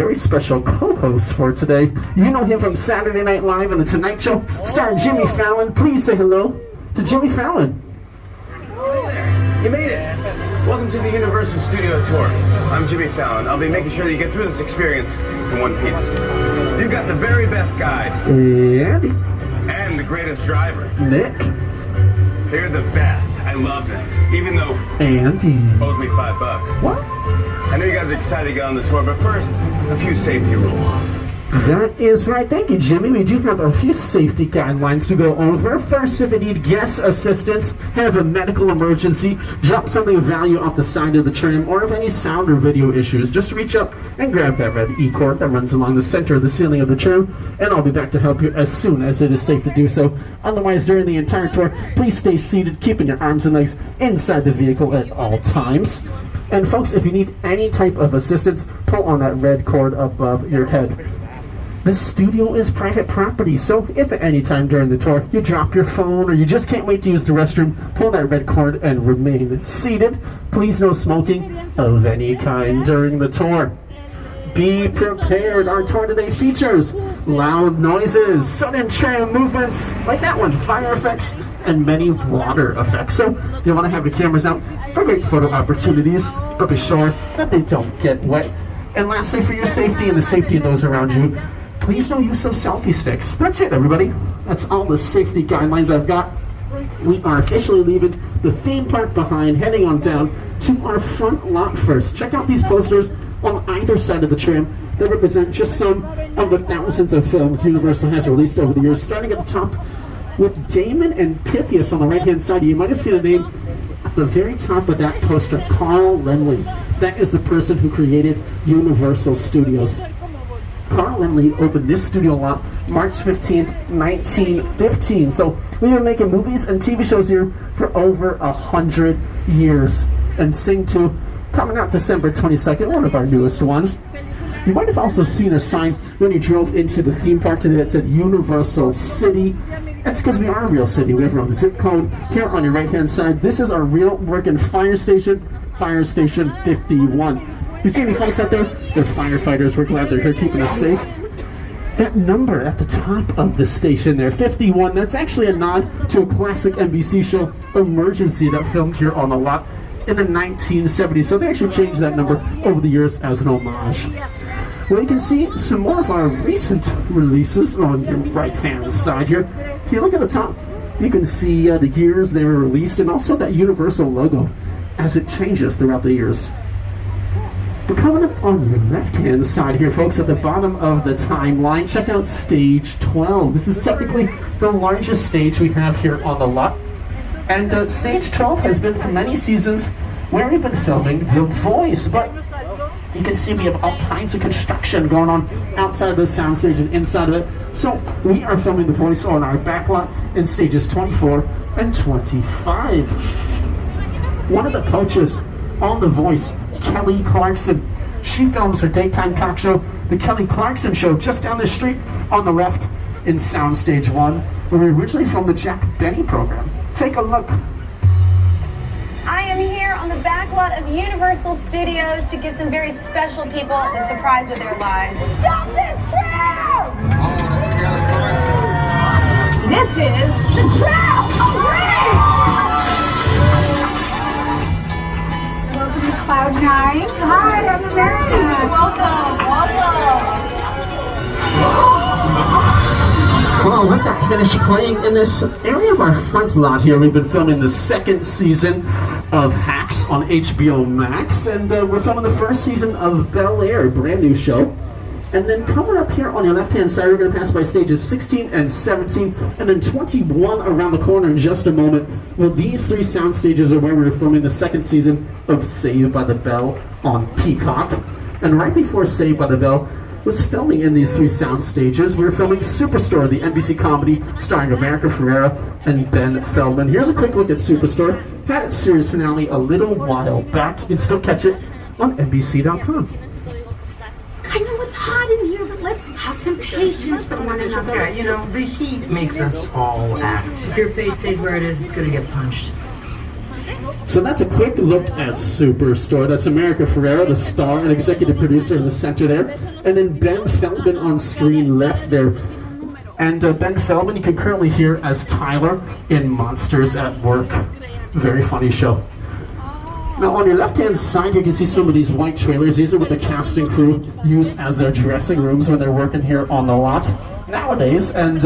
very special co-host for today. You know him from Saturday Night Live and The Tonight Show, starring Jimmy Fallon. Please say hello to Jimmy Fallon. You made it. Welcome to the Universal Studio Tour. I'm Jimmy Fallon. I'll be making sure that you get through this experience in one piece. You've got the very best guide. Andy. And the greatest driver. Nick. They're the best. I love them. Even though Andy owes me $5. What? I know you guys are excited to get on the tour, but first, a few safety rules. That is right. Thank you, Jimmy. We do have a few safety guidelines to go over. First, if you need guest assistance, have a medical emergency, drop something of value off the side of the tram, or have any sound or video issues, just reach up and grab that red E-cord that runs along the center of the ceiling of the tram, and I'll be back to help you as soon as it is safe to do so. Otherwise, during the entire tour, please stay seated, keeping your arms and legs inside the vehicle at all times. And folks, if you need any type of assistance, pull on that red cord above your head. This studio is private property, so if at any time during the tour you drop your phone or you just can't wait to use the restroom, pull that red cord and remain seated. Please no smoking of any kind during the tour. Be prepared. Our tour today features loud noises, sudden tram movements, like that one, fire effects, and many water effects. So you'll want to have your cameras out for great photo opportunities, but be sure that they don't get wet. And lastly, for your safety and the safety of those around you, please no use of selfie sticks. That's it, everybody. That's all the safety guidelines I've got. We are officially leaving the theme park behind, heading on down to our front lot first. Check out these posters on either side of the tram that represent just some of the thousands of films Universal has released over the years, starting at the top with Damon and Pythias on the right-hand side. You might have seen a name at the very top of that poster, Carl Laemmle. That is the person who created Universal Studios. Carl Laemmle opened this studio lot March 15th, 1915. So we've been making movies and TV shows here for over 100 years. And Sing 2 coming out December 22nd, one of our newest ones. You might have also seen a sign when you drove into the theme park today that said Universal City. That's because we are a real city. We have our own zip code here on your right-hand side. This is our real working fire station, Fire Station 51. You see any folks out there? They're firefighters. We're glad they're here keeping us safe. That number at the top of the station there, 51, that's actually a nod to a classic NBC show, Emergency, that filmed here on the lot in the 1970s. So they actually changed that number over the years as an homage. Well, you can see some more of our recent releases on your right-hand side here. If you look at the top, you can see the years they were released and also that Universal logo as it changes throughout the years. But coming up on your left-hand side here, folks, at the bottom of the timeline, check out Stage 12. This is technically the largest stage we have here on the lot. And Stage 12 has been for many seasons where we've been filming The Voice. But you can see we have all kinds of construction going on outside of the soundstage and inside of it. So we are filming The Voice on our back lot in stages 24 and 25. One of the coaches on The Voice, Kelly Clarkson, she films her daytime talk show, The Kelly Clarkson Show, just down the street on the left in Soundstage 1, where we originally filmed the Jack Benny program. Take a look. I am here on the back lot of Universal Studios to give some very special people the surprise of their lives. Stop this tram! This is the tram! Welcome to Cloud 9. Hi, I'm Amity. Well, with that finished playing in this area of our front lot here, we've been filming the second season of Hacks on HBO Max, and we're filming the first season of Bel Air, a brand new show. And then coming up here on your left-hand side, we're going to pass by stages 16 and 17, and then 21 around the corner in just a moment. Well, these three sound stages are where we're filming the second season of Saved by the Bell on Peacock. And right before Saved by the Bell was filming in these three sound stages, we were filming Superstore, the NBC comedy starring America Ferrera and Ben Feldman. Here's a quick look at Superstore. Had its series finale a little while back. You can still catch it on NBC.com. I know it's hot in here, but let's have some patience for one another. Yeah, you know, the heat makes us all act. If your face stays where it is, it's gonna get punched. So that's a quick look at Superstore. That's America Ferrera, the star and executive producer in the center there. And then Ben Feldman on screen left there. And Ben Feldman you can currently hear as Tyler in Monsters at Work. Very funny show. Now on your left-hand side, you can see some of these white trailers. These are what the cast and crew use as their dressing rooms when they're working here on the lot nowadays. And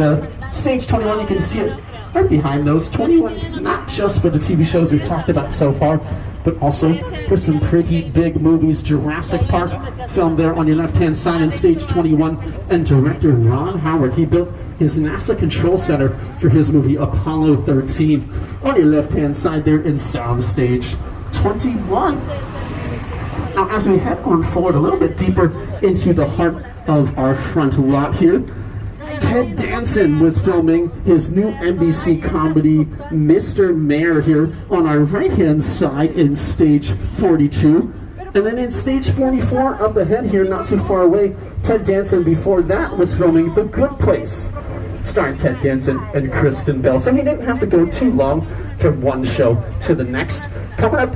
stage 21, you can see it right behind those. 21, not just for the TV shows we've talked about so far, but also for some pretty big movies. Jurassic Park filmed there on your left-hand side in stage 21. And director Ron Howard, he built his NASA Control Center for his movie Apollo 13 on your left-hand side there in soundstage 21. Now as we head on forward a little bit deeper into the heart of our front lot here, Ted Danson was filming his new NBC comedy Mr. Mayor here on our right-hand side in stage 42. And then in stage 44 up ahead here, not too far away, Ted Danson before that was filming The Good Place, starring Ted Danson and Kristen Bell. So he didn't have to go too long from one show to the next. Coming up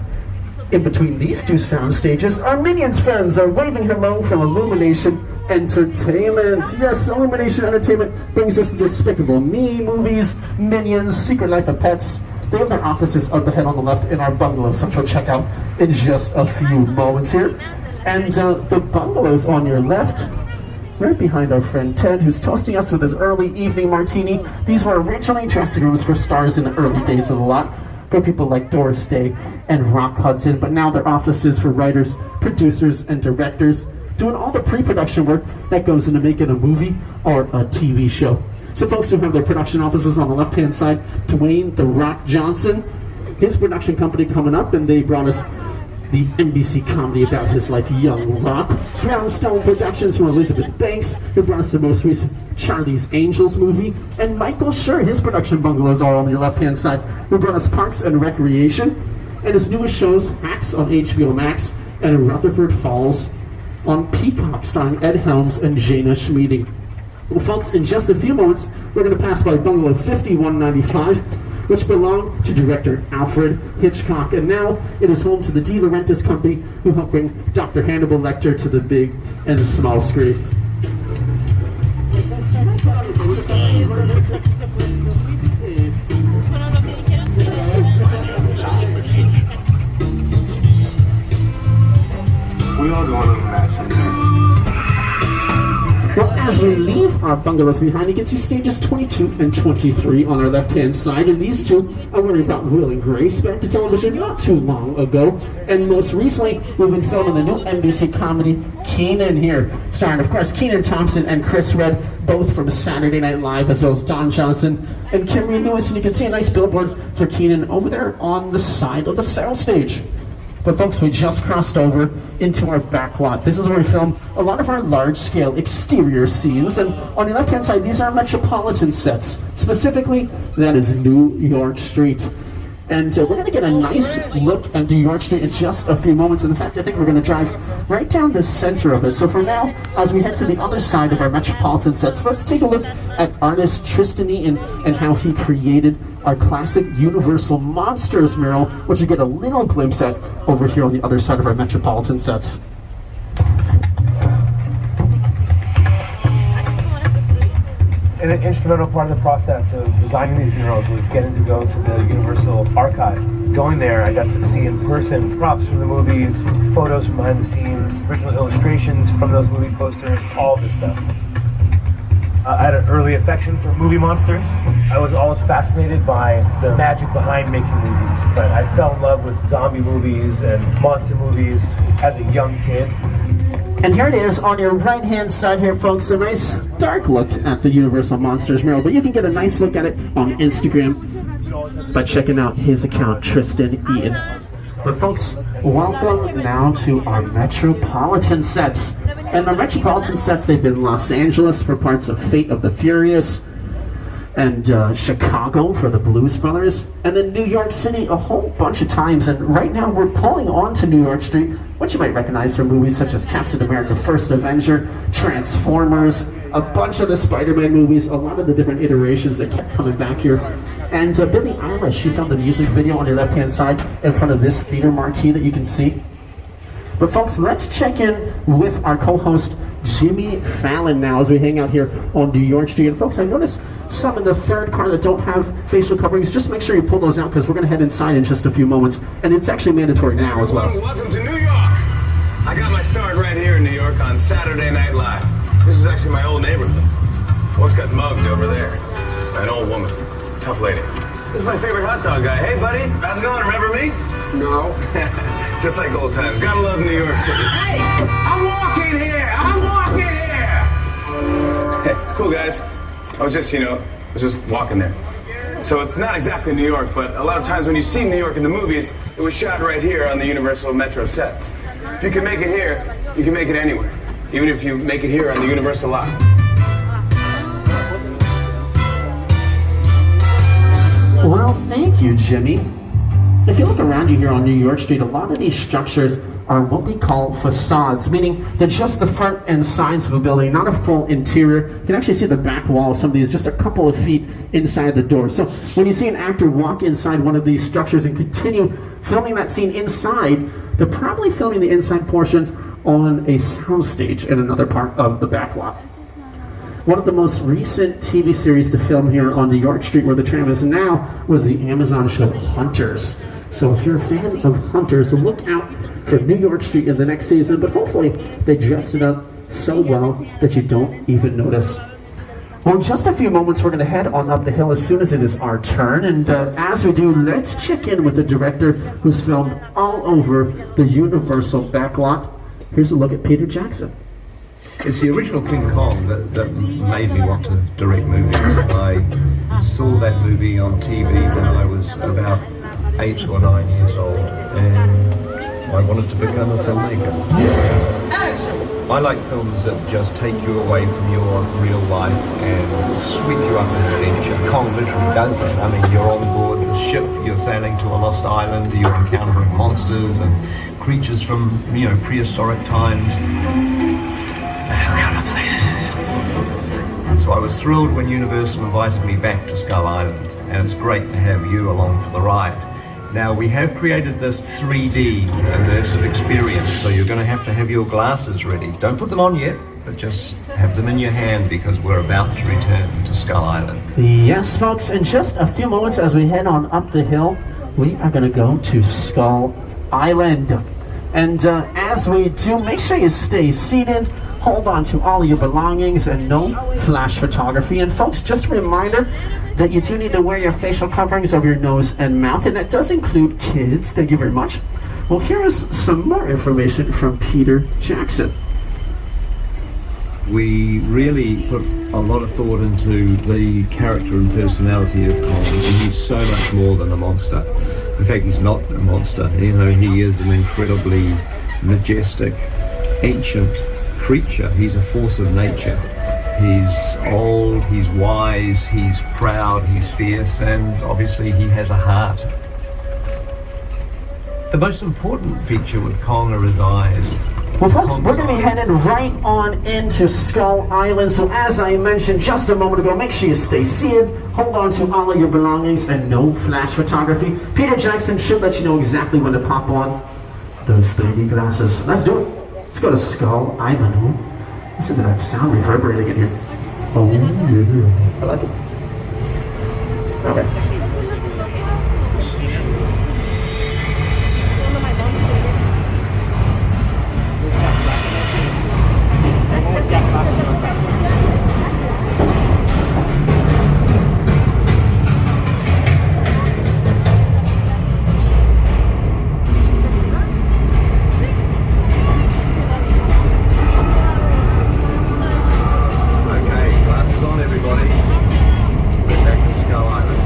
in between these two sound stages, our Minions friends are waving hello from Illumination Entertainment. Yes, Illumination Entertainment brings us the Despicable Me movies, Minions, Secret Life of Pets. They have their offices up ahead on the left in our bungalows, which we'll check out in just a few moments here. And the bungalows on your left, right behind our friend Ted, who's toasting us with his early evening martini. These were originally dressing rooms for stars in the early days of the lot, for people like Doris Day and Rock Hudson, but now they're offices for writers, producers, and directors, doing all the pre-production work that goes into making a movie or a TV show. So folks who have their production offices on the left-hand side, Dwayne "The Rock" Johnson, his production company coming up, and they brought us the NBC comedy about his life, Young Rock. Brownstone Productions from Elizabeth Banks, who brought us the most recent Charlie's Angels movie. And Michael Schur, his production bungalows all on your left-hand side, who brought us Parks and Recreation. And his newest shows, Hacks on HBO Max and Rutherford Falls on Peacock, starring Ed Helms and Jana Schmieding. Well, folks, in just a few moments, we're going to pass by Bungalow 5195, which belonged to director Alfred Hitchcock, and now it is home to the De Laurentiis Company, who helped bring Dr. Hannibal Lecter to the big and small screen. We all go on a match someday. Well, as we leave our bungalows behind, you can see stages 22 and 23 on our left-hand side, and these two are where we brought Will and Grace back to television not too long ago. And most recently, we've been filming the new NBC comedy Kenan here, starring, of course, Kenan Thompson and Chris Redd, both from Saturday Night Live, as well as Don Johnson and Kimberly Lewis. And you can see a nice billboard for Kenan over there on the side of the soundstage. But folks, we just crossed over into our back lot. This is where we film a lot of our large-scale exterior scenes. And on your left-hand side, these are metropolitan sets. Specifically, that is New York Street. And we're going to get a nice look at New York Street in just a few moments. In fact, I think we're going to drive right down the center of it. So for now, as we head to the other side of our metropolitan sets, let's take a look at artist Tristan Eaton and how he created our classic Universal Monsters mural, which you get a little glimpse at over here on the other side of our metropolitan sets. And an instrumental part of the process of designing these murals was getting to go to the Universal Archive. Going there, I got to see in person props from the movies, photos from behind the scenes, original illustrations from those movie posters, all this stuff. I had an early affection for movie monsters. I was always fascinated by the magic behind making movies, but I fell in love with zombie movies and monster movies as a young kid. And here it is on your right-hand side here, folks, a nice dark look at the Universal Monsters mural, but you can get a nice look at it on Instagram by checking out his account, Tristan Eaton. But folks, welcome now to our Metropolitan sets. And our Metropolitan sets, they've been Los Angeles for parts of Fate of the Furious, and Chicago for the Blues Brothers, and then New York City a whole bunch of times. And right now we're pulling on to New York Street, which you might recognize from movies such as Captain America: First Avenger, Transformers, a bunch of the Spider-Man movies, a lot of the different iterations that kept coming back here And Billie Eilish, she filmed a music video on your left-hand side in front of this theater marquee that you can see. But folks, let's check in with our co-host Jimmy Fallon now as we hang out here on New York Street. And folks, I noticed some in the third car that don't have facial coverings. Just make sure you pull those out because we're going to head inside in just a few moments. And it's actually mandatory now as well. Welcome to New York. I got my start right here in New York on Saturday Night Live. This is actually my old neighborhood. Once got mugged over there. An old woman. Tough lady. This is my favorite hot dog guy. Hey, buddy. How's it going? Remember me? No. Just like old times. Gotta love New York City. Hey, I'm walking here. Hey, it's cool, guys. I was just walking there. So it's not exactly New York, but a lot of times when you see New York in the movies, it was shot right here on the Universal Metro sets. If you can make it here, you can make it anywhere. Even if you make it here on the Universal lot. Well, thank you, Jimmy. If you look around you here on New York Street, a lot of these structures are what we call facades, meaning they're just the front and sides of a building, not a full interior. You can actually see the back wall of some of these just a couple of feet inside the door. So when you see an actor walk inside one of these structures and continue filming that scene inside, they're probably filming the inside portions on a soundstage in another part of the back lot. One of the most recent TV series to film here on New York Street, where the tram is now, was the Amazon show Hunters. So if you're a fan of Hunters, look out for New York Street in the next season, but hopefully they dressed it up so well that you don't even notice. Well, in just a few moments, we're going to head on up the hill as soon as it is our turn. And as we do, let's check in with the director who's filmed all over the Universal backlot. Here's a look at Peter Jackson. It's the original King Kong that made me want to direct movies. I saw that movie on TV when I was about 8 or 9 years old, and I wanted to become a filmmaker. I like films that just take you away from your real life and sweep you up in adventure. Kong literally does that. I mean, you're on board the ship, you're sailing to a lost island, you're encountering monsters and creatures from, prehistoric times. So I was thrilled when Universal invited me back to Skull Island, and it's great to have you along for the ride. Now, we have created this 3D immersive experience, so you're going to have your glasses ready. Don't put them on yet, but just have them in your hand because we're about to return to Skull Island. Yes, folks, in just a few moments as we head on up the hill, we are going to go to Skull Island. And as we do, make sure you stay seated, hold on to all of your belongings, and no flash photography. And folks, just a reminder that you do need to wear your facial coverings over your nose and mouth, and that does include kids. Thank you very much. Well, here is some more information from Peter Jackson. We really put a lot of thought into the character and personality of Kong, and he's so much more than a monster. In fact, he's not a monster. He is an incredibly majestic, ancient creature. He's a force of nature. He's old, he's wise, he's proud, he's fierce, and obviously he has a heart. The most important feature with Kong are his eyes. Well, folks, we're going to be headed right on into Skull Island. So as I mentioned just a moment ago, make sure you stay seated, hold on to all of your belongings, and no flash photography. Peter Jackson should let you know exactly when to pop on those 3D glasses. Let's do it. Let's go to Skull Island. Oh, listen to that sound reverberating in here. Oh, yeah. I like it. Okay. Okay, glasses on, everybody. We're back to Skull Island.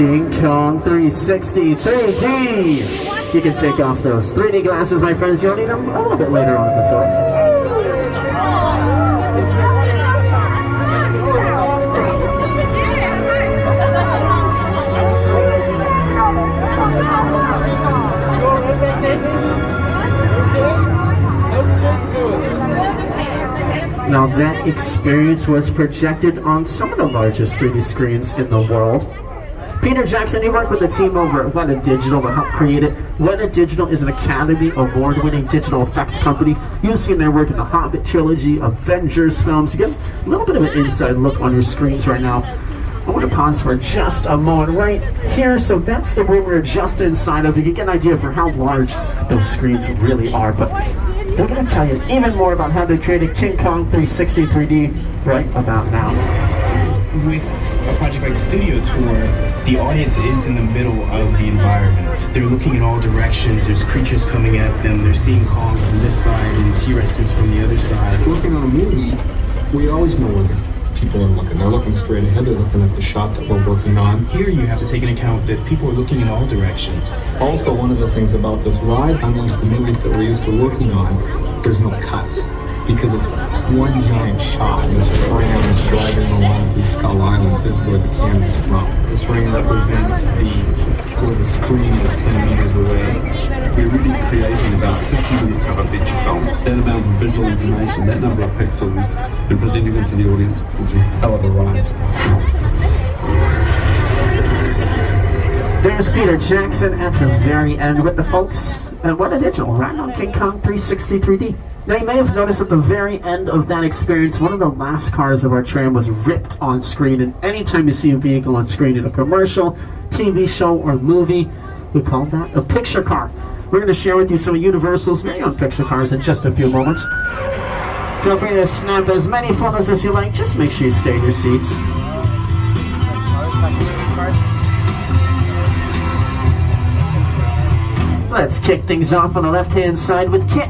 King Kong 360 3D. You can take off those 3D glasses, my friends. You'll need them a little bit later on in the tour. Now that experience was projected on some of the largest 3D screens in the world. Peter Jackson, he worked with the team over at Weta Digital to help create it. Weta Digital is an Academy Award-winning digital effects company. You've seen their work in the Hobbit trilogy, Avengers films. You get a little bit of an inside look on your screens right now. I want to pause for just a moment right here. So that's the room we're just inside of. You can get an idea for how large those screens really are. But they're going to tell you even more about how they created King Kong 360 3D right about now. With a project like the studio tour, the audience is in the middle of the environment. They're looking in all directions. There's creatures coming at them. They're seeing Kong from this side and T-Rexes from the other side. Working on a movie, we always know where the people are looking. They're looking straight ahead. They're looking at the shot that we're working on. Here you have to take into account that people are looking in all directions. Also, one of the things about this ride, unlike the movies that we're used to working on, there's no cuts. Because it's one giant shot. This tram is driving along through Skull Island. This is where the camera's from. This ring represents where the screen is 10 meters away. We're really creating about 50 minutes of a feature film. That amount of visual information, that number of pixels, and presenting them to the audience, it's a hell of a ride. There's Peter Jackson at the very end with the folks at Weta Digital, right on King Kong 360 3D. Now you may have noticed at the very end of that experience, one of the last cars of our tram was ripped on screen, and anytime you see a vehicle on screen in a commercial, TV show, or movie, we call that a picture car. We're going to share with you some of Universal's very own picture cars in just a few moments. Feel free to snap as many photos as you like, just make sure you stay in your seats. Let's kick things off on the left-hand side with Kit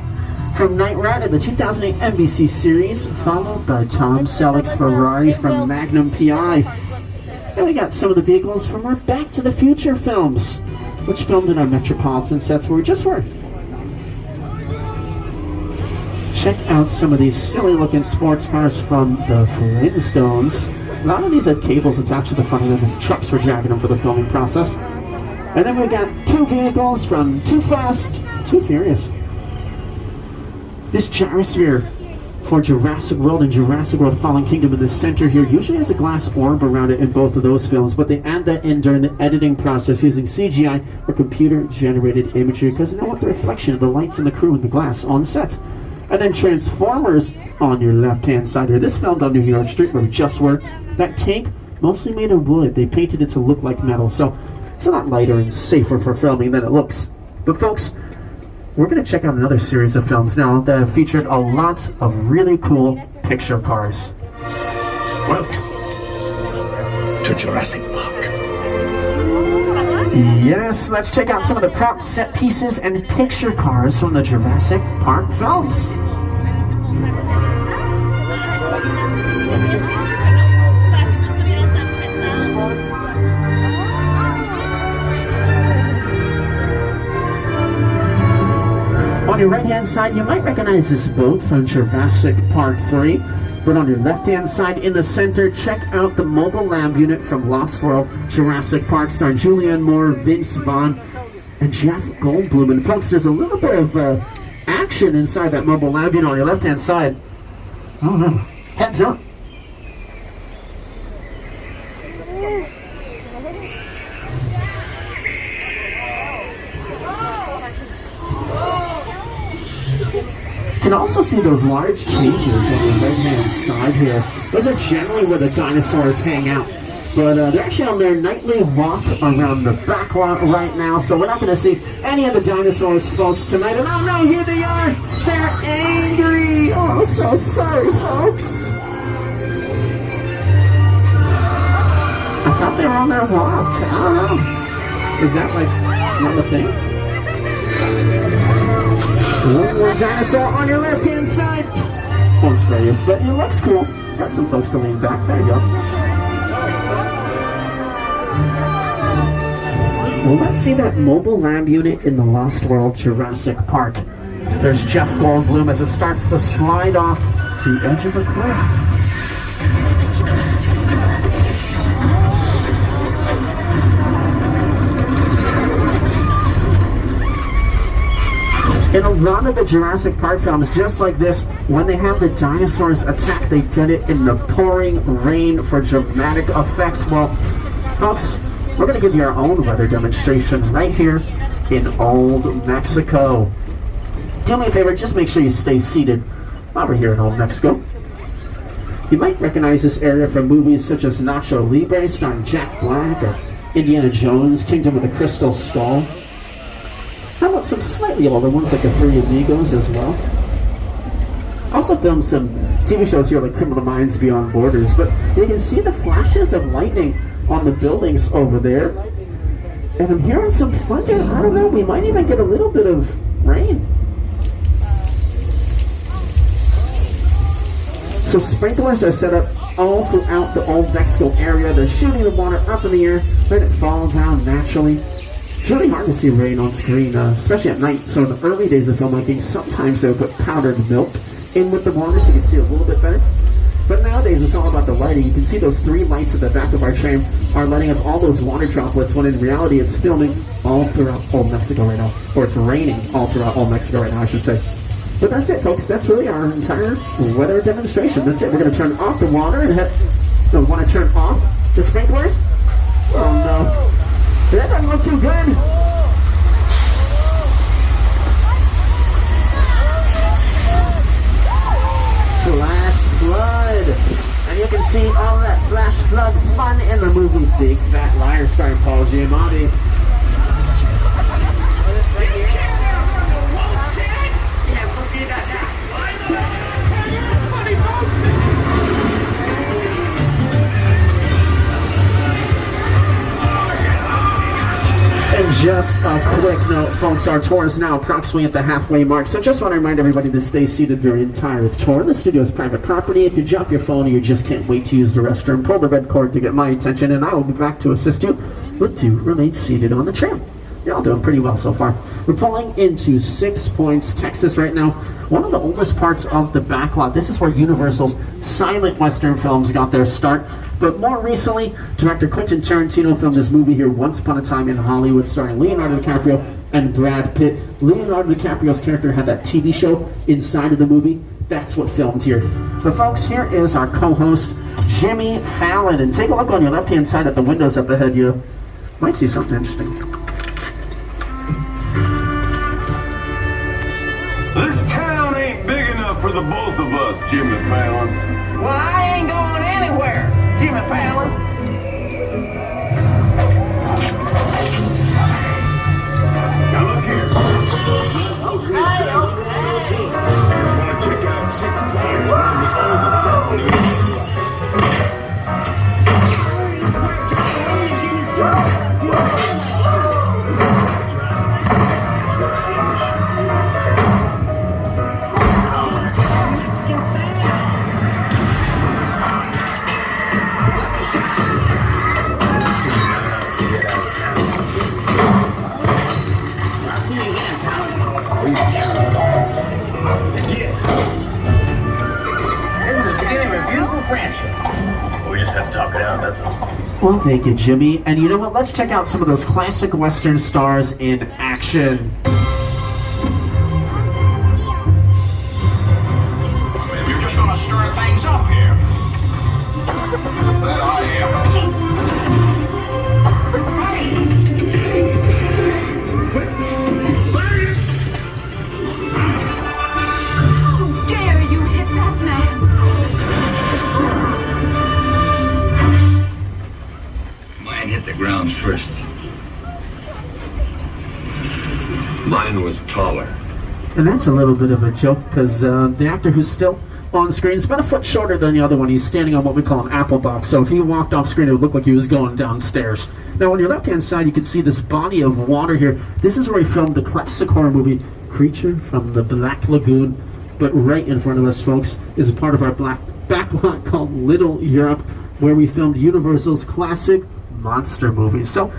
from Knight Rider, the 2008 NBC series, followed by Tom Selleck's Ferrari from Magnum PI. And we got some of the vehicles from our Back to the Future films, which filmed in our Metropolitan sets where we just were. Check out some of these silly-looking sports cars from the Flintstones. A lot of these had cables attached to the front of them, and trucks were dragging them for the filming process. And then we got two vehicles from Too Fast, Too Furious. This gyrosphere for Jurassic World and Jurassic World Fallen Kingdom in the center here usually has a glass orb around it in both of those films, but they add that in during the editing process using CGI or computer-generated imagery because they don't want the reflection of the lights and the crew and the glass on set. And then Transformers on your left-hand side here. This filmed on New York Street where we just were. That tank, mostly made of wood. They painted it to look like metal, so it's a lot lighter and safer for filming than it looks. But folks, we're going to check out another series of films now that have featured a lot of really cool picture cars. Welcome to Jurassic Park. Yes, let's check out some of the prop set pieces and picture cars from the Jurassic Park films. On your right-hand side, you might recognize this boat from Jurassic Park 3. But on your left-hand side in the center, check out the mobile lab unit from Lost World Jurassic Park, starring Julianne Moore, Vince Vaughn, and Jeff Goldblum. And folks, there's a little bit of action inside that mobile lab unit on your left-hand side. Oh no, heads up. You can also see those large cages on the right-hand side here. Those are generally where the dinosaurs hang out. But they're actually on their nightly walk around the back lot right now, so we're not going to see any of the dinosaurs, folks, tonight. And oh no, here they are! They're angry! Oh, so sorry, folks! I thought they were on their walk. I don't know. Is that, like, not the thing? One more dinosaur on your left-hand side. Won't spray you, but it looks cool. Got some folks to lean back. There you go. Well, let's see that mobile lab unit in the Lost World Jurassic Park. There's Jeff Goldblum as it starts to slide off the edge of a cliff. In a lot of the Jurassic Park films, just like this, when they have the dinosaurs attack, they did it in the pouring rain for dramatic effect. Well, folks, we're going to give you our own weather demonstration right here in Old Mexico. Do me a favor, just make sure you stay seated while we're here in Old Mexico. You might recognize this area from movies such as Nacho Libre starring Jack Black or Indiana Jones, Kingdom of the Crystal Skull. How about some slightly older ones like The Three Amigos as well? Also filmed some TV shows here like Criminal Minds Beyond Borders, but you can see the flashes of lightning on the buildings over there. And I'm hearing some thunder. I don't know, we might even get a little bit of rain. So sprinklers are set up all throughout the Old Mexico area. They're shooting the water up in the air, letting it fall down naturally. It's really hard to see rain on screen, especially at night. So in the early days of filmmaking, sometimes they'll put powdered milk in with the water so you can see a little bit better. But nowadays, it's all about the lighting. You can see those 3 lights at the back of our tram are lighting up all those water droplets, when in reality, it's filming all throughout Old Mexico right now. Or it's raining all throughout Old Mexico right now, I should say. But that's it, folks. That's really our entire weather demonstration. That's it. We're going to turn off the water and want to turn off the sprinklers? Oh, no. That doesn't look too good. Flash flood. And you can see all that flash flood fun in the movie Big Fat Liar starring Paul Giamatti. And just a quick note, folks, our tour is now approximately at the halfway mark, so just want to remind everybody to stay seated during the entire tour. The studio is private property. If you drop your phone or you just can't wait to use the restroom, pull the red cord to get my attention, and I will be back to assist you, but do remain seated on the tram. You're all doing pretty well so far. We're pulling into 6 Points, Texas right now, one of the oldest parts of the backlot. This is where Universal's silent Western films got their start. But more recently, director Quentin Tarantino filmed this movie here, Once Upon a Time in Hollywood, starring Leonardo DiCaprio and Brad Pitt. Leonardo DiCaprio's character had that TV show inside of the movie. That's what filmed here. But folks, here is our co-host, Jimmy Fallon. And take a look on your left-hand side at the windows up ahead. You might see something interesting. This town ain't big enough for the both of us, Jimmy Fallon. Well, I ain't going anywhere, Jimmy Fallon. Now look here. Okay. I want to check out 6 Points, one of the oldest towns in the universe. We just have to talk it out, that's all. Well, thank you, Jimmy. And you know what? Let's check out some of those classic Western stars in action. You're just gonna stir things up here. That I am. How dare you hit that man? Mine hit the ground first. Mine was taller. And that's a little bit of a joke, because the actor who's still on screen is about a foot shorter than the other one. He's standing on what we call an apple box, so if he walked off screen, it would look like he was going downstairs. Now, on your left-hand side, you can see this body of water here. This is where he filmed the classic horror movie, Creature from the Black Lagoon. But right in front of us, folks, is a part of our backlot called Little Europe, where we filmed Universal's classic monster movies. So,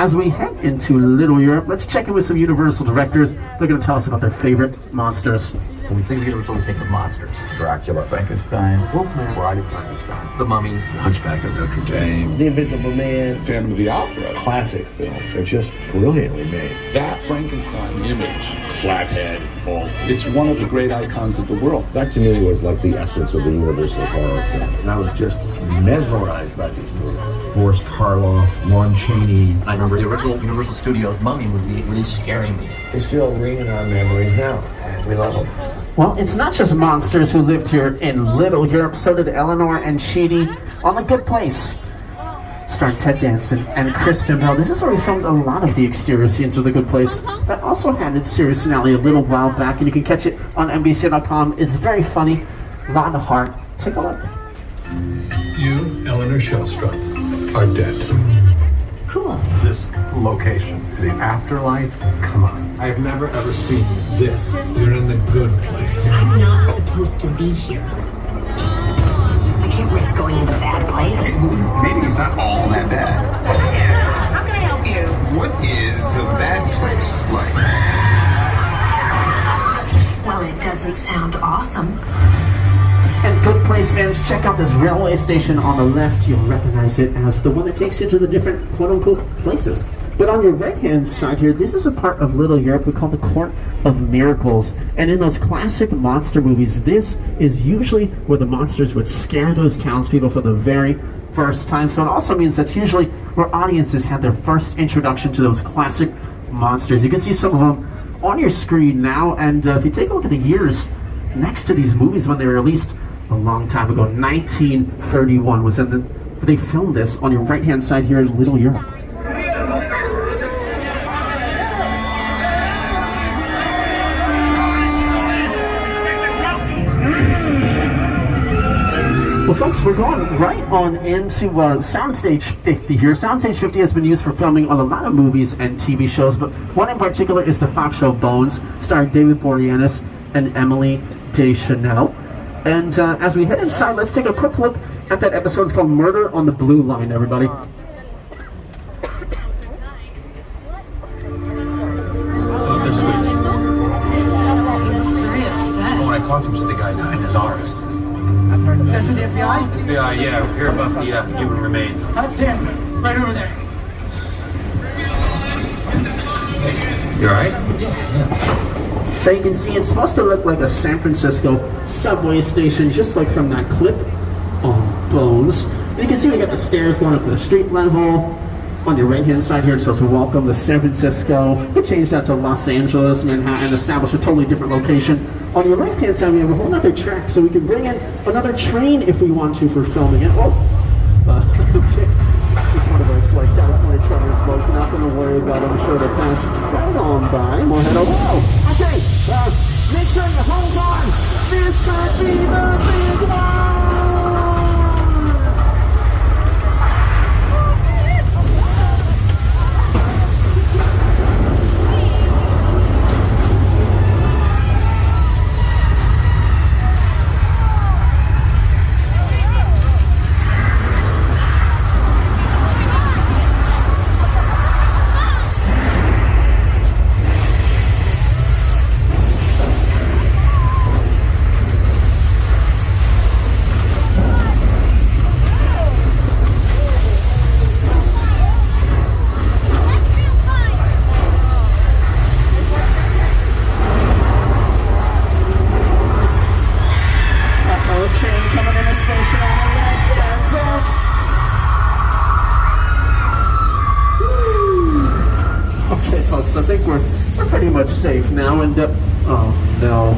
as we head into Little Europe, let's check in with some Universal directors. They're going to tell us about their favorite monsters. When we think of Universal, we think of monsters. Dracula, Frankenstein, Wolfman, Bride of Frankenstein, The Mummy, The Hunchback of Notre Dame, The Invisible Man, Phantom of the Opera. Classic films. They're just brilliantly made. That Frankenstein image, flathead, bald. It's one of the great icons of the world. that to me was like the essence of the Universal horror film. And I was just mesmerized by these movies. Boris Karloff, Lon Chaney. I remember the original Universal Studios Mummy movie really scaring me. They still ring in our memories now, and we love them. Well, it's not just monsters who lived here in Little Europe, so did Eleanor and Chidi on The Good Place. Starring Ted Danson and Kristen Bell. This is where we filmed a lot of the exterior scenes of The Good Place. That also had its series finale a little while back, and you can catch it on NBC.com. It's very funny, a lot of heart. Take a look. You, Eleanor Shellstrop, are dead. Cool. This location, the afterlife, come on. I've never ever seen this. You're in the good place. I'm not supposed to be here. I can't risk going to the bad place. Maybe it's not all that bad. How can I help you? What is the bad place like? Well, it doesn't sound awesome. And Good Place fans, check out this railway station on the left. You'll recognize it as the one that takes you to the different quote-unquote places. But on your right-hand side here, this is a part of Little Europe we call the Court of Miracles. And in those classic monster movies, this is usually where the monsters would scare those townspeople for the very first time. So it also means that's usually where audiences had their first introduction to those classic monsters. You can see some of them on your screen now. And if you take a look at the years next to these movies when they were released, a long time ago, 1931 was they filmed this on your right-hand side here in Little Europe. Well, folks, we're going right on into Soundstage 50 here. Soundstage 50 has been used for filming on a lot of movies and TV shows, but one in particular is the Fox show Bones, starring David Boreanaz and Emily Deschanel. And as we head inside, let's take a quick look at that episode. It's called Murder on the Blue Line, everybody. Oh, they're sweet. Very upset. When I talked to him, he said the guy died in his arms. That's with the FBI? FBI, yeah, we hear about the human remains. That's him. Right over there. You alright? So you can see it's supposed to look like a San Francisco subway station, just like from that clip on Bones. And you can see we got the stairs going up to the street level. On your right-hand side here, it says welcome to San Francisco. We changed that to Los Angeles, Manhattan, establish a totally different location. On your left-hand side, we have a whole other track, so we can bring in another train if we want to for filming it. Okay. Just one of those like California trains, folks. Nothing to worry about. I'm sure they'll pass right on by. We'll head over. Whoa! Okay, make sure you hold on. This could be the big one. I think we're pretty much safe now. And oh no!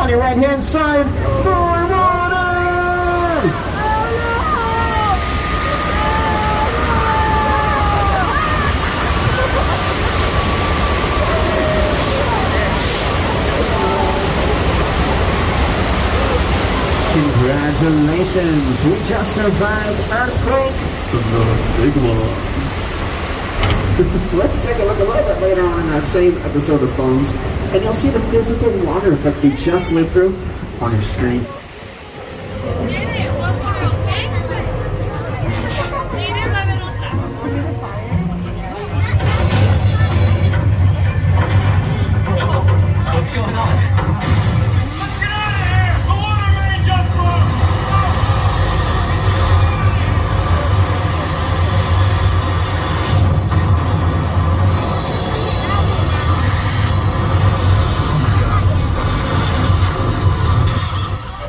On your right hand side, more water! Congratulations! We just survived earthquake, the big one. Let's take a look a little bit later on in that same episode of Bones, and you'll see the physical water effects we just lived through on your screen.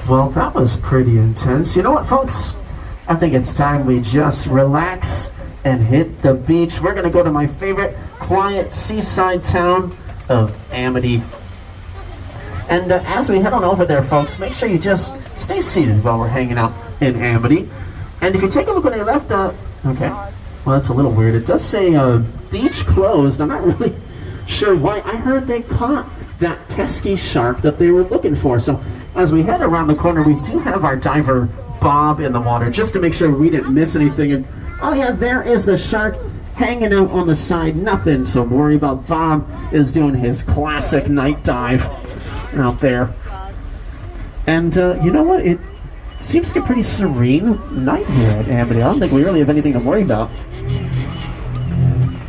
Well, that was pretty intense. You know what, folks? I think it's time we just relax and hit the beach. We're going to go to my favorite quiet seaside town of Amity. And as we head on over there, folks, make sure you just stay seated while we're hanging out in Amity. And if you take a look on your left, okay, well, that's a little weird. It does say beach closed. I'm not really sure why. I heard they caught that pesky shark that they were looking for. So as we head around the corner, we do have our diver Bob in the water just to make sure we didn't miss anything. And oh yeah, there is the shark hanging out on the side. Nothing to worry about. Bob is doing his classic night dive out there. And you know what? It seems like a pretty serene night here at Amity. I don't think we really have anything to worry about.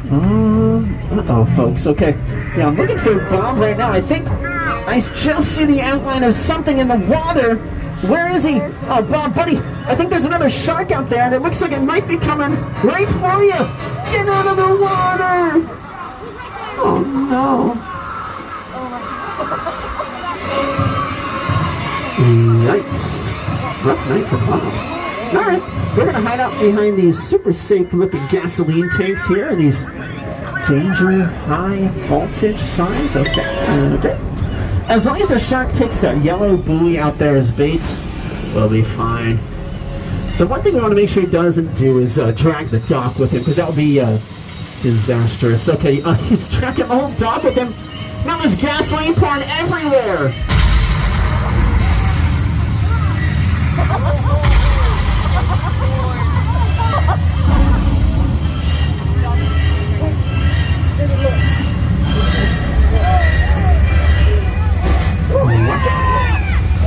Uh-oh, folks. Okay. Yeah, I'm looking for Bob right now. I think I just see the outline of something in the water. Where is he? Oh, Bob, buddy. I think there's another shark out there, and it looks like it might be coming right for you. Get out of the water. Oh, no. Yikes. Rough night for Bob. Alright, we're going to hide out behind these super safe looking gasoline tanks here and these danger high voltage signs. Okay. As long as the shark takes that yellow buoy out there as bait, we'll be fine. The one thing we want to make sure he doesn't do is drag the dock with him, because that would be disastrous. Okay, he's dragging the whole dock with him. Now there's gasoline pouring everywhere.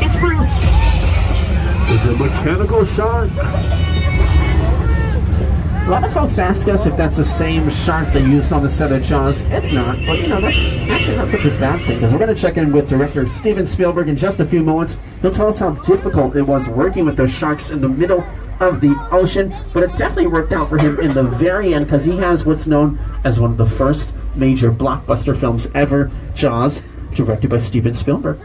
It's Bruce! Is it mechanical shark? A lot of folks ask us if that's the same shark they used on the set of Jaws. It's not, but you know, that's actually not such a bad thing, because we're going to check in with director Steven Spielberg in just a few moments. He'll tell us how difficult it was working with those sharks in the middle of the ocean, but it definitely worked out for him in the very end, because he has what's known as one of the first major blockbuster films ever, Jaws, directed by Steven Spielberg.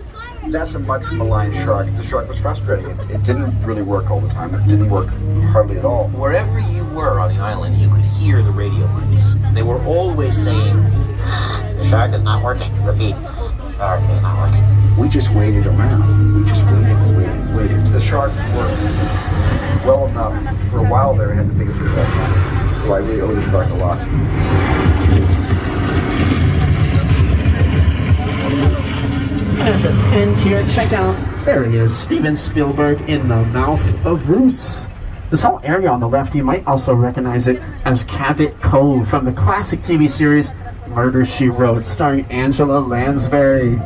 That's a much maligned shark. The shark was frustrating. It didn't really work all the time. It didn't work hardly at all. Wherever you were on the island, you could hear the radio waves. They were always saying, the shark is not working. Repeat, the shark is not working. We just waited around. We just waited and waited and waited. The shark worked well enough. For a while there, it had the biggest effect. So I really owe the shark a lot. At the end here, check out, there he is, Steven Spielberg in the mouth of Bruce. This whole area on the left, you might also recognize it as Cabot Cove from the classic TV series Murder, She Wrote, starring Angela Lansbury.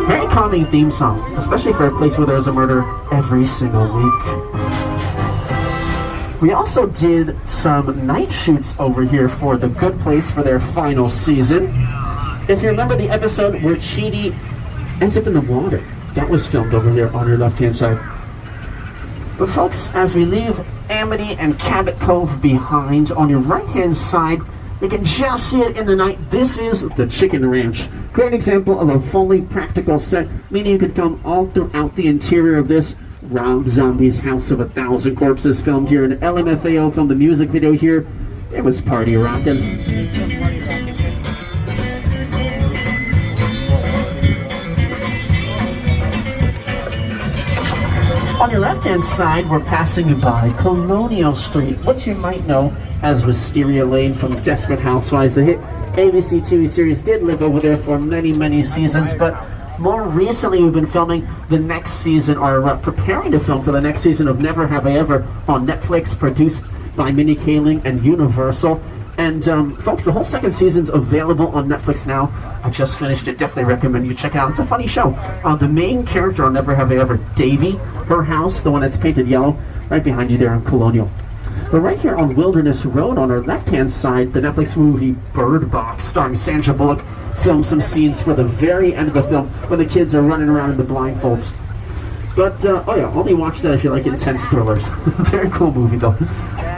Very calming theme song, especially for a place where there's a murder every single week. We also did some night shoots over here for The Good Place for their final season. If you remember the episode where Chidi ends up in the water, that was filmed over there on your left-hand side. But folks, as we leave Amity and Cabot Cove behind, on your right-hand side, you can just see it in the night. This is the Chicken Ranch. Great example of a fully practical set, meaning you could film all throughout the interior of this. Rob Zombie's House of 1,000 Corpses filmed here, and LMFAO filmed the music video here. It was party rockin'. On your left-hand side, we're passing by Colonial Street, which you might know as Wisteria Lane from Desperate Housewives. The hit ABC TV series did live over there for many, many seasons, but more recently, we've been filming the next season, or preparing to film for the next season of Never Have I Ever on Netflix, produced by Minnie Kaling and Universal. And folks, the whole second season's available on Netflix now. I just finished it. Definitely recommend you check it out. It's a funny show. The main character on Never Have I Ever, Davy, her house, the one that's painted yellow, right behind you there on Colonial. But right here on Wilderness Road, on our left-hand side, the Netflix movie Bird Box, starring Sandra Bullock, filmed some scenes for the very end of the film when the kids are running around in the blindfolds. But, oh yeah, only watch that if you like intense thrillers. Very cool movie, though.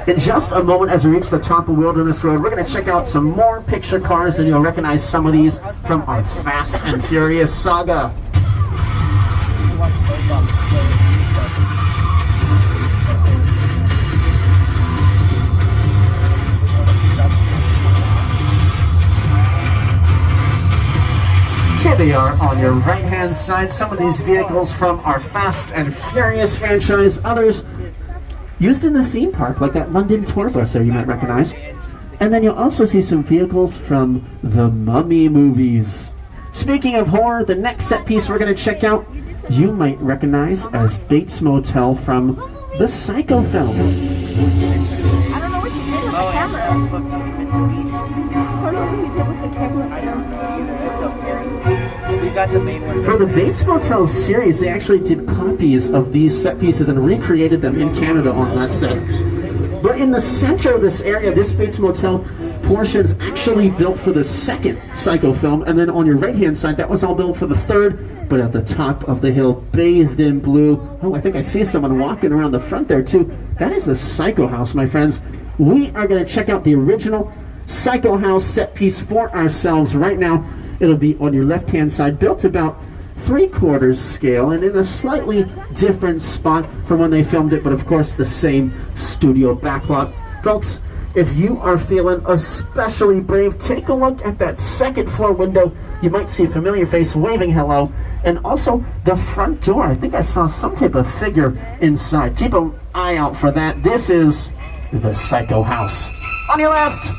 In just a moment, as we reach the top of Wilderness Road, we're going to check out some more picture cars, and you'll recognize some of these from our Fast and Furious saga. Here they are on your right-hand side, some of these vehicles from our Fast and Furious franchise, others used in the theme park, like that London tour bus there you might recognize. And then you'll also see some vehicles from the Mummy movies. Speaking of horror, the next set piece we're going to check out, you might recognize as Bates Motel from the Psycho films. I don't know what you did with the camera. I don't know what you did with the camera. I don't know either. It's okay. We got the main one. For the Bates Motel series, they actually did copies of these set pieces and recreated them in Canada on that set. But in the center of this area, this Bates Motel portion is actually built for the second Psycho film, and then on your right-hand side, that was all built for the third, but at the top of the hill, bathed in blue. Oh, I think I see someone walking around the front there, too. That is the Psycho House, my friends. We are going to check out the original Psycho House set piece for ourselves right now. It'll be on your left-hand side, built about 3/4 scale and in a slightly different spot from when they filmed it, but of course the same studio backlot. Folks, if you are feeling especially brave, take a look at that second floor window. You might see a familiar face waving hello, and also the front door. I think I saw some type of figure inside. Keep an eye out for that. This is the Psycho House. On your left!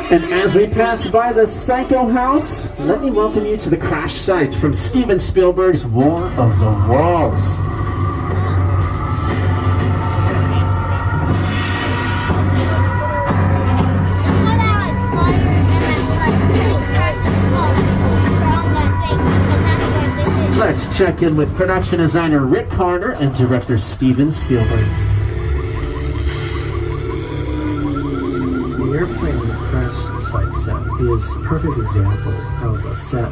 And as we pass by the Psycho House, let me welcome you to the crash site from Steven Spielberg's War of the Worlds. Let's check in with production designer Rick Carter and director Steven Spielberg. The airplane crash site set is a perfect example of a set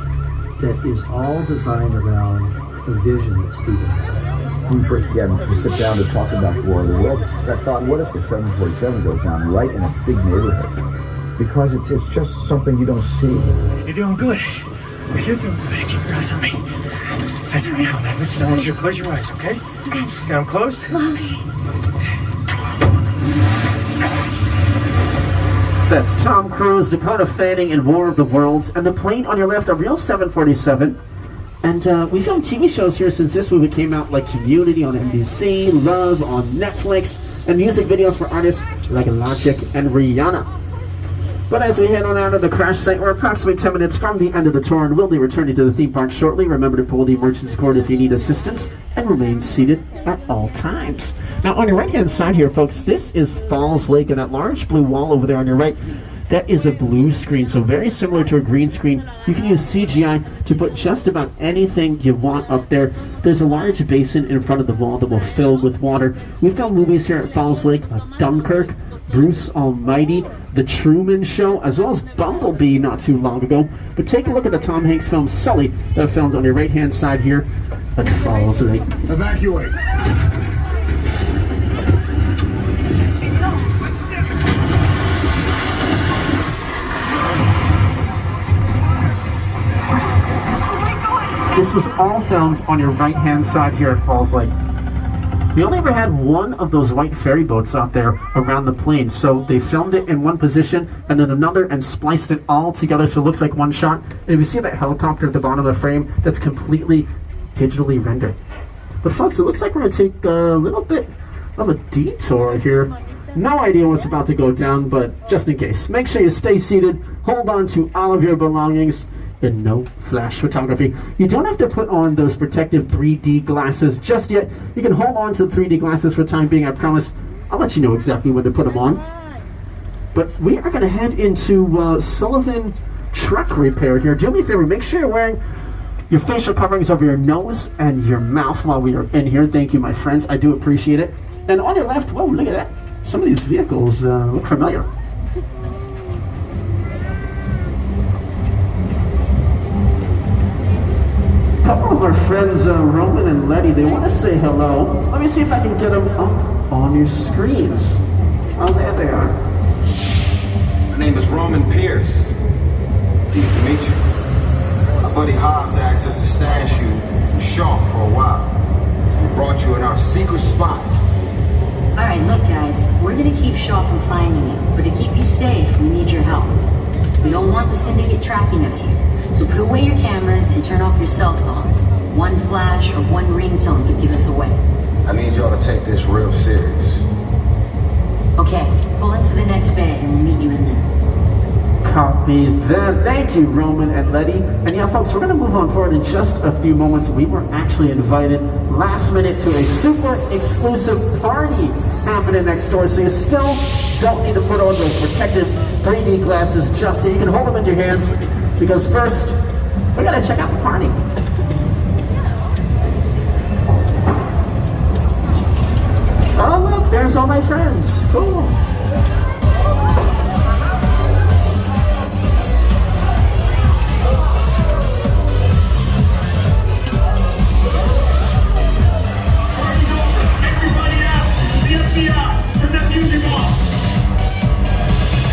that is all designed around the vision that Steven had. When we first began to sit down to talk about War of the Worlds, I thought, what if the 747 goes down right in a big neighborhood? Because it's just something you don't see. You're doing good. You're doing good. Keep your eyes on me. Eyes on me. Now listen, I want you to close your eyes, okay? Okay. Got them closed? That's Tom Cruise, Dakota Fanning in War of the Worlds, and the plane on your left, a real 747. And we filmed TV shows here since this movie came out, like Community on NBC, Love on Netflix, and music videos for artists like Logic and Rihanna. But as we head on out of the crash site, we're approximately 10 minutes from the end of the tour, and we'll be returning to the theme park shortly. Remember to pull the emergency cord if you need assistance, and remain seated at all times. Now, on your right-hand side here, folks, this is Falls Lake, and that large blue wall over there on your right, that is a blue screen, so very similar to a green screen. You can use CGI to put just about anything you want up there. There's a large basin in front of the wall that will fill with water. We filmed movies here at Falls Lake, like Dunkirk, Bruce Almighty, The Truman Show, as well as Bumblebee not too long ago. But take a look at the Tom Hanks film Sully that filmed on your right-hand side here at Falls Lake. Evacuate. This was all filmed on your right-hand side here at Falls Lake. We only ever had one of those white ferry boats out there around the plane, so they filmed it in one position and then another and spliced it all together so it looks like one shot. And if you see that helicopter at the bottom of the frame, that's completely digitally rendered. But folks, it looks like we're going to take a little bit of a detour here. No idea what's about to go down, but just in case, make sure you stay seated, hold on to all of your belongings, and no flash photography. You don't have to put on those protective 3D glasses just yet. You can hold on to the 3D glasses for the time being, I promise. I'll let you know exactly when to put them on. But we are going to head into Sullivan Truck Repair here. Do me a favor, make sure you're wearing your facial coverings over your nose and your mouth while we are in here. Thank you, my friends. I do appreciate it. And on your left, whoa, look at that. Some of these vehicles look familiar. A couple of our friends, Roman and Letty, they want to say hello. Let me see if I can get them up on your screens. Oh, there they are. My name is Roman Pierce. Pleased to meet you. My buddy Hobbs asked us to stash you in Shaw for a while. So we brought you in our secret spot. All right, look, guys, we're gonna keep Shaw from finding you, but to keep you safe, we need your help. We don't want the syndicate tracking us here, so put away your cameras and turn off your cell phones. One flash or one ringtone could give us away. I need y'all to take this real serious. Okay, pull into the next bay and we'll meet you in there. Copy that. Thank you, Roman and Letty. And yeah, folks, we're going to move on forward in just a few moments. We were actually invited last minute to a super exclusive party happening next door, so you still don't need to put on those protective 3D glasses just so you can hold them in your hands, because first, we got to check out the party. Oh, look, there's all my friends. Cool.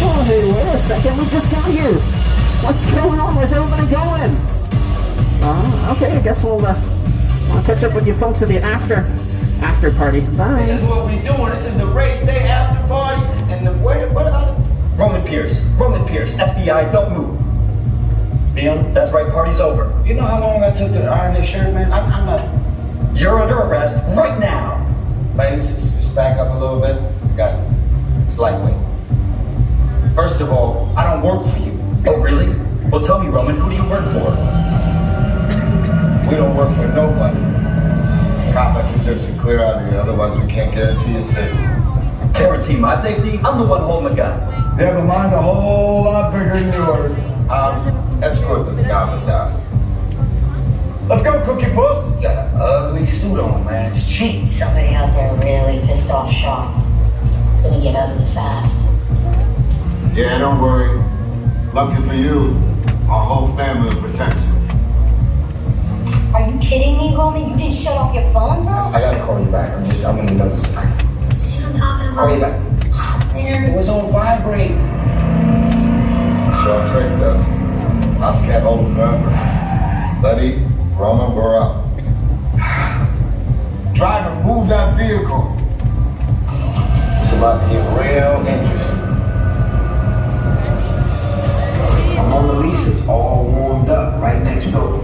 Oh, hey, wait a second, we just got here. What's going on? Where's everybody going? Okay, I guess we'll catch up with you folks at the after party. Bye. This is what we doing. This is the race day after party. And where the other? Roman Pierce, FBI, don't move. Bill? That's right, party's over. You know how long I took to iron this shirt, man? I'm not. You're under arrest right now. Ladies, just back up a little bit. I got it. It's lightweight. First of all, I don't work for you. Oh, really? Well, tell me, Roman, who do you work for? We don't work for nobody. Cop, I suggest you clear out of here, otherwise we can't guarantee your safety. Guarantee my safety? I'm the one holding the gun. Yeah, but mine's a whole lot bigger than yours. Escort this novice out. Let's go, Cookie Puss. You got an ugly suit on, man. It's cheap. Somebody out there really pissed off Shaw. It's gonna get ugly fast. Yeah, don't worry. Lucky for you, our whole family will protect you. Are you kidding me, Roman? You didn't shut off your phone, bro? I gotta call you back. I'm gonna know this. See what I'm talking about? Call you back. It was on vibrate. Shaw traced us. Ops can't hold it forever. Letty, Roman, we're up. Driver, move that vehicle. It's about to get real interesting. I'm on the leases, all warmed up, right next door.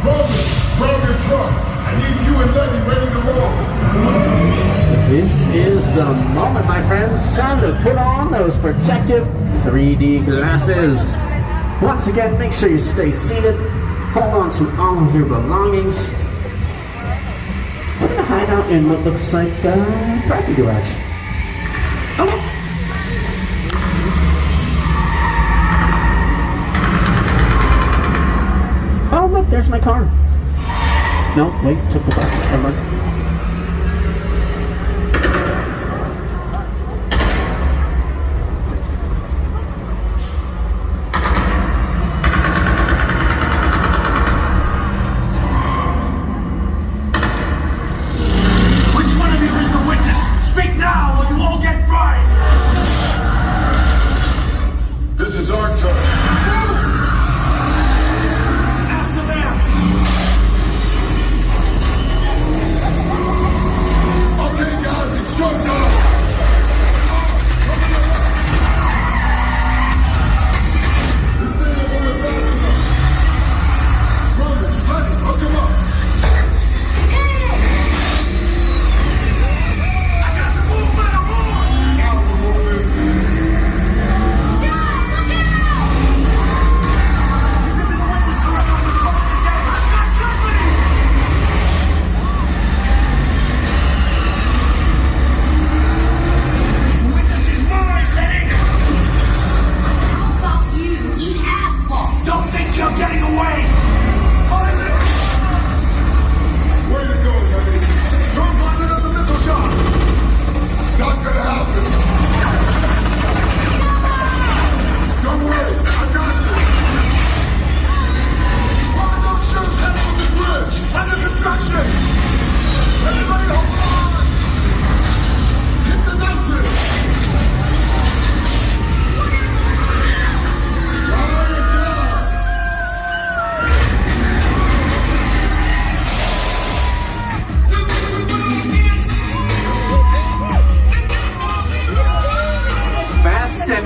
Roman, grab your truck. I need you and Letty ready to roll. This is the moment, my friends. Time to put on those protective 3D glasses. Once again, make sure you stay seated. Hold on to all of your belongings. We're gonna hide out in what looks like a parking garage. Okay. Oh, look, there's my car. No, wait, took the bus. Never mind.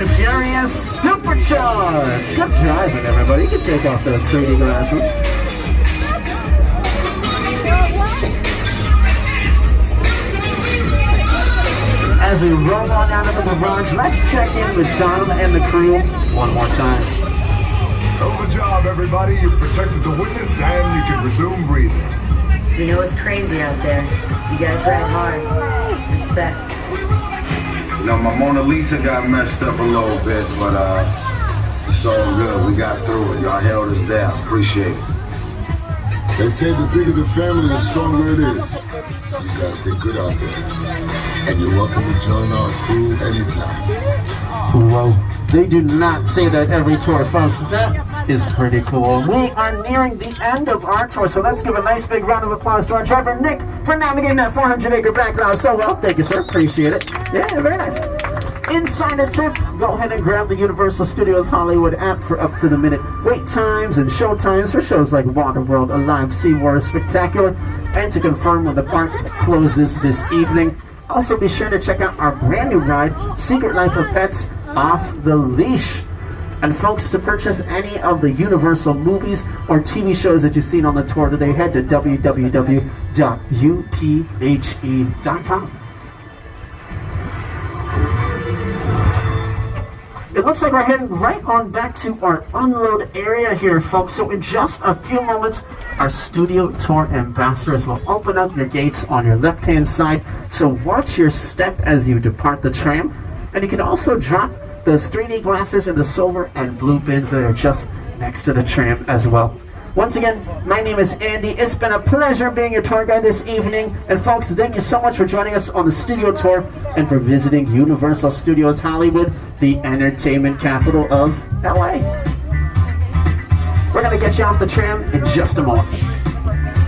and Furious Supercharged. Good driving, everybody. You can take off those 3D glasses. As we roll on out of the garage, let's check in with Donald and the crew one more time. Hell of a job, everybody. You protected the witness and you can resume breathing. We know it's crazy out there. You guys ride hard. Respect. You know, my Mona Lisa got messed up a little bit, but it's all good. We got through it. Y'all held us down. Appreciate it. They say the bigger the family, the stronger it is. You guys did good out there. And you're welcome to join our crew anytime. Whoa. They do not say that every tour, folks. That is pretty cool. We are nearing the end of our tour, so let's give a nice big round of applause to our driver, Nick, for navigating that 400-acre backlot so well. Thank you, sir. Appreciate it. Yeah, very nice. Insider tip, go ahead and grab the Universal Studios Hollywood app for up-to-the-minute wait times and show times for shows like Waterworld, Alive, SeaWorld, Spectacular, and to confirm when the park closes this evening. Also, be sure to check out our brand new ride, Secret Life of Pets, Off the Leash. And folks, to purchase any of the Universal movies or TV shows that you've seen on the tour today, head to www.uphe.com. It looks like we're heading right on back to our unload area here, folks. So in just a few moments, our studio tour ambassadors will open up your gates on your left-hand side. So watch your step as you depart the tram. And you can also drop those 3D glasses in the silver and blue bins that are just next to the tram as well. Once again, my name is Andy. It's been a pleasure being your tour guide this evening. And folks, thank you so much for joining us on the studio tour and for visiting Universal Studios Hollywood, the entertainment capital of LA. We're going to get you off the tram in just a moment.